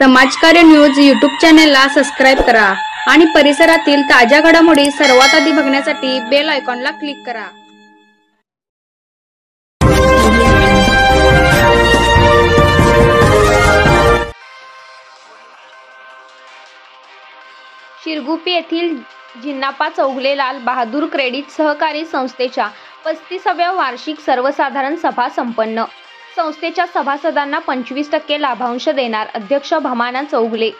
समाजकार्य news YouTube चॅनेलला subscribe करा आणि परिसरातील ताज्या घडामोडी सर्वात आधी बघण्यासाठी बेल आयकॉनला क्लिक करा। शिरगुप्पी येथील जिन्नाप्पा चौगले लाल बहादूर क्रेडिट सहकारी संस्थेच्या 35व्या वार्षिक सर्वसाधारण सभा संपन्न। संस्थेच्या सभासदांना 25% लाभांश देणार अध्यक्ष भमाना चौगले।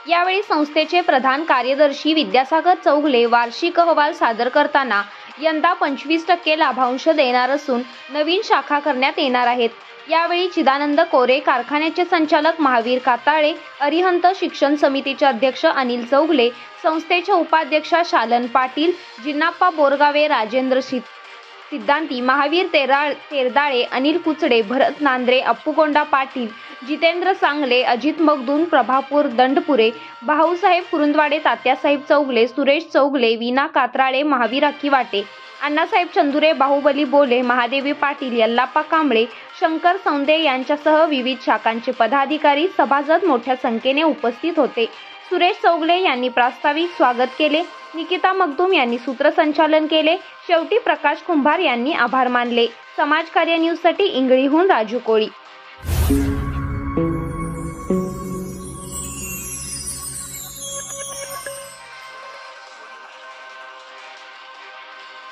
यावेळी संस्थेचे प्रधान कार्यदर्शी विद्यासागर चौगले वार्षिक अहवाल सादर करताना यंदा 25% लाभांश देणार असून नवीन शाखा करण्यात येणार आहेत। यावेळी चिदानंद कोरे, कारखान्याचे संचालक महावीर काताळे, अरिहंत शिक्षण समितीचे अध्यक्ष अनिल चौगले, संस्थेच्या उपाध्यक्षा शालन पाटील, जिन्नाप्पा बोरगावे, राजेंद्र सिद्धांती, महावीर तेरदाळे, अनिल कुचडे, भरत नांद्रे, अप्पूगोंडा पाटील, जितेंद्र सांगले, अजित मगदूम, प्रभापूर दंडपुरे, भाऊसाहेब कुरुंदवाडे, तात्यासाहेब चौगले, सुरेश चौगले, वीना कात्राळे, महावीर अक्कीवाटे, अण्णासाहेब चंदुरे, बाहुबली बोले, महादेवी पाटील, यल्लाप्पा कांबळे, शंकर सौंदे यांच्यासह विविध शाखांचे पदाधिकारी सभासद मोठ्या संख्येने उपस्थित होते। सुरेश चौगले यांनी प्रास्ताविक स्वागत केले। निकिता मगदूम यांनी सूत्रसंचालन केले। शेवटी प्रकाश कुंभार यांनी आभार मानले। समाजकार्य न्यूजसाठी इंगळीहून राजू कोळी।